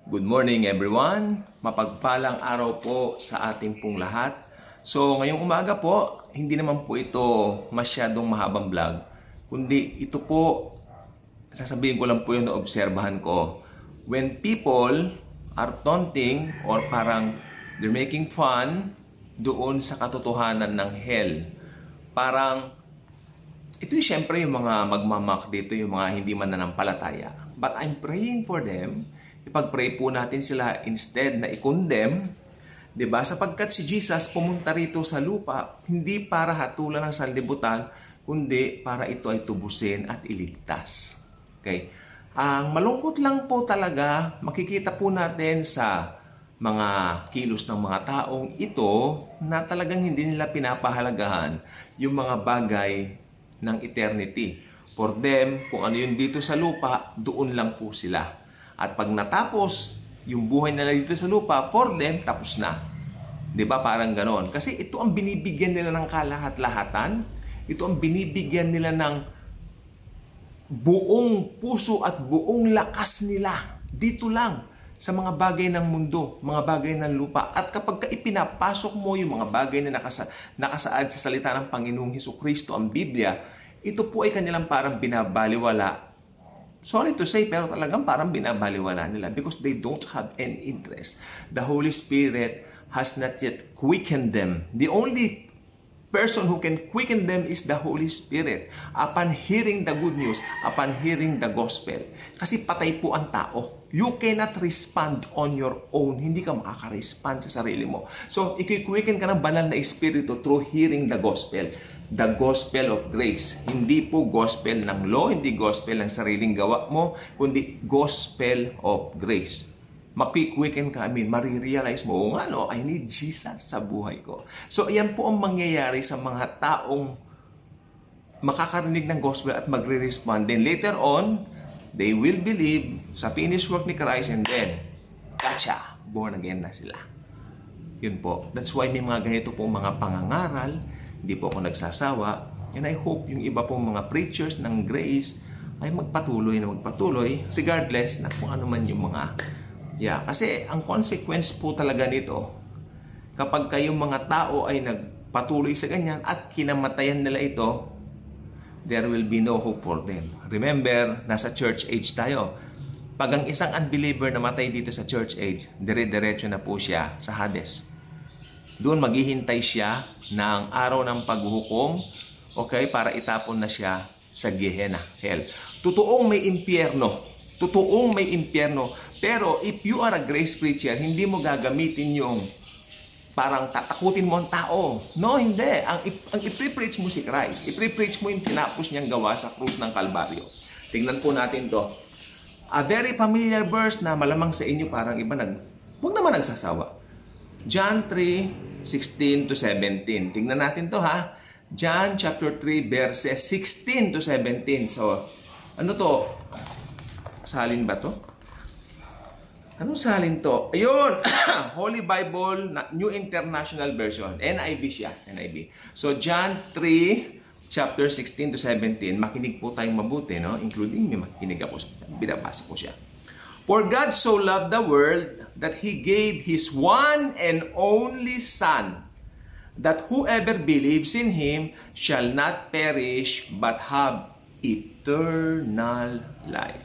Good morning everyone. Mapagpalang araw po sa ating pong lahat. So ngayong umaga po, hindi naman po ito masyadong mahabang vlog. Kundi ito po, sasabihin ko lang po yung naobserbahan ko. When people are taunting or parang they're making fun doon sa katotohanan ng hell. Parang ito yung syempre yung mga magmamak dito, yung mga hindi mananampalataya. But I'm praying for them. Ipag-pray po natin sila instead na i-condemn, 'di ba? Sapagkat si Jesus pumunta rito sa lupa hindi para hatulan ng sanlibutan, kundi para ito ay tubusin at iligtas. Okay? Ang malungkot lang po talaga, makikita po natin sa mga kilos ng mga taong ito na talagang hindi nila pinapahalagahan yung mga bagay ng eternity. For them, kung ano yun dito sa lupa, doon lang po sila. At pag natapos yung buhay nila dito sa lupa, for them, tapos na. 'Di ba? Parang ganon. Kasi ito ang binibigyan nila ng kalahat-lahatan. Ito ang binibigyan nila ng buong puso at buong lakas nila. Dito lang sa mga bagay ng mundo, mga bagay ng lupa. At kapag ipinapasok mo yung mga bagay na nakasaad sa salita ng Panginoong Hesukristo, ang Biblia, ito po ay kanilang parang binabaliwala. Sorry to say, pero talagang parang binabaliwala nila because they don't have any interest. The Holy Spirit has not yet quickened them. The only person who can quicken them is the Holy Spirit. Upon hearing the good news, upon hearing the gospel. Kasi patay po ang tao. You cannot respond on your own. Hindi ka makaka-respond sa sarili mo. So, i-quicken ka ng banal na espiritu through hearing the gospel. The gospel of grace. Hindi po gospel ng law, hindi gospel ng sariling gawa mo, kundi gospel of grace. Makikwiken ka, marirealize mo, o nga no, I need Jesus sa buhay ko. So, ayan po ang mangyayari sa mga taong makakarinig ng gospel at magre-respond. Then later on, they will believe sa finished work ni Christ and then, gotcha, born again na sila. Yun po. That's why may mga ganito po mga pangangaral. Hindi po ako nagsasawa. And I hope yung iba pong mga preachers ng grace ay magpatuloy regardless na kung ano man yung mga kasi ang consequence po talaga nito kapag kayong mga tao ay nagpatuloy sa ganyan at kinamatayan nila ito, there will be no hope for them. Remember, nasa church age tayo. Pag ang isang unbeliever namatay dito sa church age, dire-diretso na po siya sa Hades. Doon maghihintay siya ng araw ng paghuhukom, okay, para itapon na siya sa Gehenna, hell. Totoong may impyerno. Pero if you are a grace preacher, hindi mo gagamitin yung parang tatakutin mo ang tao. No, hindi. Ang ipre-preach mo si Christ. Ipre-preach mo yung tinapos niyang gawa sa krus ng Kalbaryo. Tingnan po natin to. A very familiar verse na malamang sa inyo parang iba huwag naman nagsasawa. John 3:16 to 17. Tingnan natin to ha. John chapter 3 verses 16 to 17. So, ano to? Salin ba to? Anong salin to? Ayun! Holy Bible, New International Version. NIV siya. NIV. So, John 3, chapter 16 to 17. Makinig po tayong mabuti, no? Including may makinig ako. Binabasa ko siya. For God so loved the world that He gave His one and only Son, that whoever believes in Him shall not perish but have eternal life.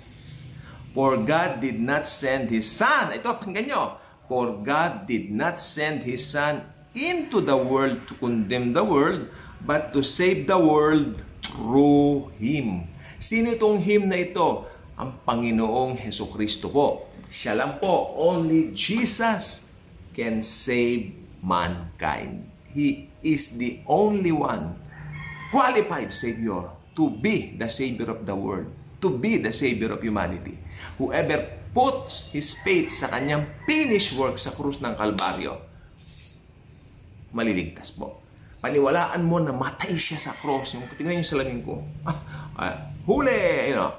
For God did not send His Son. Ito, pakinggan nyo. For God did not send His Son into the world to condemn the world, but to save the world through Him. Sino itong Him na ito? Ang Panginoong Hesukristo po. Siya lang po. Only Jesus can save mankind. He is the only one qualified Savior to be the Savior of the world, to be the Savior of humanity. Whoever puts his faith sa kanyang finished work sa krus ng Kalbaryo, maliligtas po. Paniwalaan mo na matay siya sa cross. Yung tingnan yung salamin ko. Huli! You know.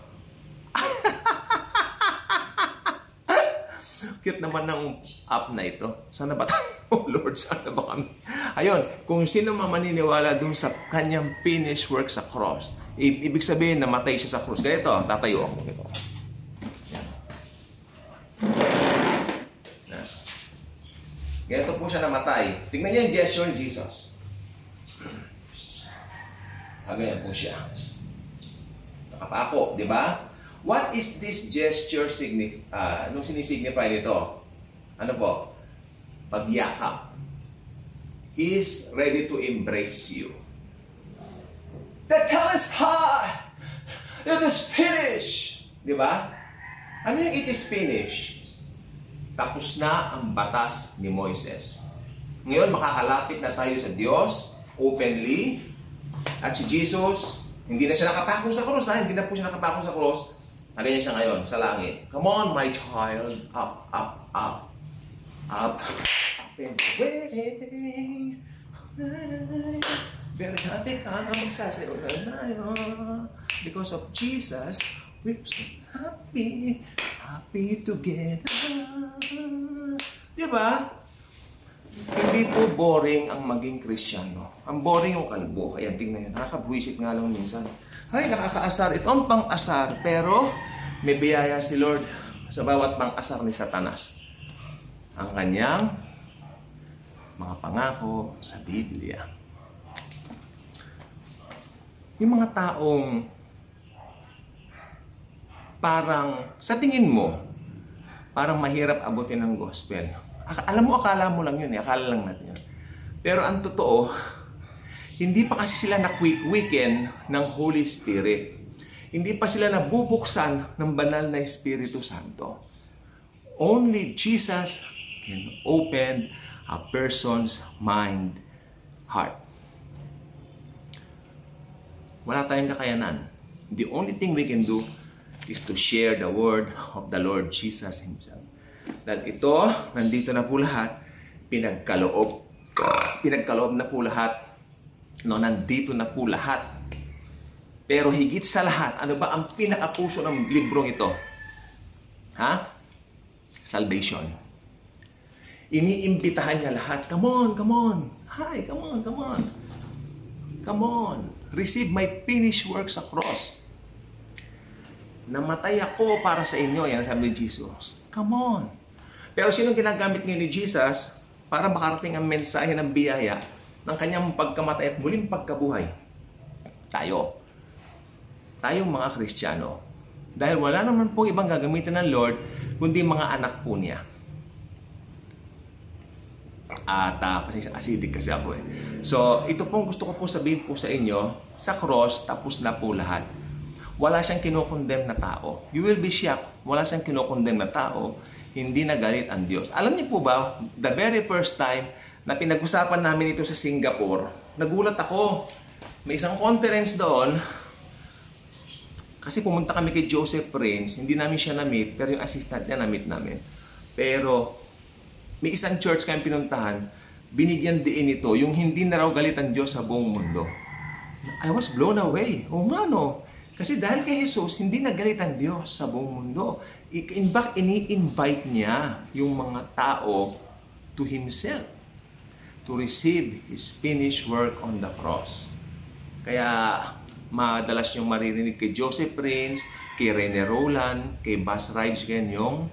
Cute naman ng app na ito. Sana ba tayo? Oh Lord, sana ba kami? Ayun, kung sino maniniwala dun sa kanyang finished work sa cross, ibig sabihin na matay siya sa cross. Ganito, tatayo ako. Ganito. Ganito po siya namatay. Tingnan niyo yung gesture ni Jesus. Ganyan po siya. Nakapako, di ba? What is this gesture nung sinisignify nito? Ano po? Pagyakap. He is ready to embrace you. The Telestai! It is finished! Di ba? Ano yung it is finished? Tapos na ang batas ni Moises. Ngayon, makakalapit na tayo sa Diyos openly. At si Jesus, hindi na siya nakapako sa cross. Hindi na po siya nakapako sa cross. Ganyan siya ngayon sa langit. Come on, my child. Up, up, up. Up. Up and away. Very happy ka magsasayaw na tayo. Because of Jesus, we're so happy. Happy together. Diba? Hindi po boring ang maging Kristiyano. Ang boring yung kalbo. Ayan, tingnan yun. Nakakabuisit nga lang minsan. Ay, nakakaasar. Ito ang pang-asar. Pero may biyaya si Lord sa bawat pang-asar ni Satanas. Ang kanyang mga pangako sa Biblia. Yung mga taong parang, sa tingin mo, parang mahirap abutin ng gospel. Akala mo lang yun. Akala lang natin yun. Pero ang totoo, hindi pa kasi sila na-quicken ng Holy Spirit. Hindi pa sila nabubuksan ng banal na Espiritu Santo. Only Jesus can open a person's mind, heart. Wala tayong kakayanan. The only thing we can do is to share the word of the Lord Jesus Himself. Dahil ito, nandito na po lahat, pinagkaloob na po lahat, no, nandito na po lahat. Pero higit sa lahat, ano ba ang pinakapuso ng librong ito? Salvation. Iniimbitahan niya lahat, come on, come on. Hi, come on, come on. Come on. Receive my finished work sa cross. Namatay ako para sa inyo. Yan sabi ni Jesus. Come on. Pero sino ginagamit ngayon ni Jesus para makarating ang mensahe ng biyaya ng kanyang pagkamatay at muling pagkabuhay? Tayo. Tayong mga Kristiyano. Dahil wala naman po ibang gagamitin ng Lord kundi mga anak po niya. At acidic kasi ako eh. So, ito pong gusto ko po sabihin po sa inyo, sa cross, tapos na po lahat. Wala siyang kinokondem na tao. You will be shocked. Wala siyang kinokondem na tao. Hindi nagalit ang Diyos. Alam niyo po ba, the very first time na pinag-usapan namin ito sa Singapore, nagulat ako. May isang conference doon, kasi pumunta kami kay Joseph Prince, hindi namin siya na-meet, pero yung assistant niya na-meet namin. Pero, may isang church kayong pinuntahan, binigyan diin ito, yung hindi na raw galit ang Diyos sa buong mundo. I was blown away. O nga no, kasi dahil kay Jesus, hindi nagalit ang Diyos sa buong mundo. In fact, ini-invite niya yung mga tao to Himself to receive His finished work on the cross. Kaya, madalas niyong maririnig kay Joseph Prince, kay Rene Roland, kay Buzz Reitgen yung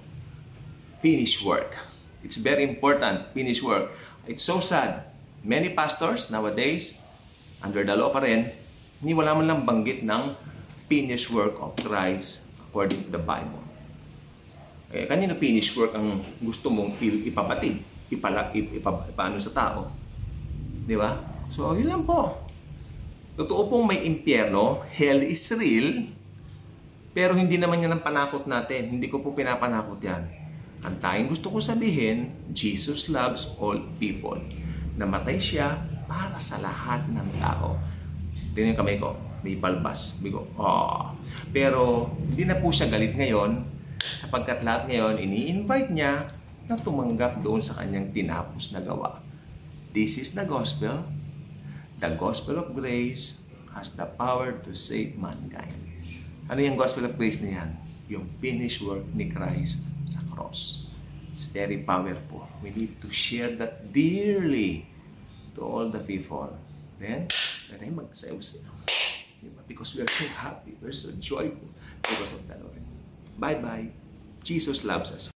finished work. It's very important, finished work. It's so sad. Many pastors nowadays, under the law pa rin, hindi wala man lang banggit ng finished work of Christ according to the Bible. Eh, kanino finished work ang gusto mong ipabatid, ipaano sa tao? Di ba? So, yun lang po. Totoo pong may impyerno, hell is real, pero hindi naman yan ang panakot natin. Hindi ko po pinapanakot yan. Ang tayong gusto ko sabihin, Jesus loves all people. Namatay siya para sa lahat ng tao. Tingnan yung kamay ko, may balbas. Bigo, Pero hindi na po siya galit ngayon sapagkat lahat ngayon ini-invite niya na tumanggap doon sa kanyang tinapos na gawa. This is the gospel. The gospel of grace has the power to save mankind. Ano yung gospel of grace na yan? Yung finished work ni Christ sa cross. It's very powerful. We need to share that dearly to all the people. Then, tayo magsayaw-sayaw. Because we are so happy, we are so joyful because of the Lord. Bye-bye. Jesus loves us.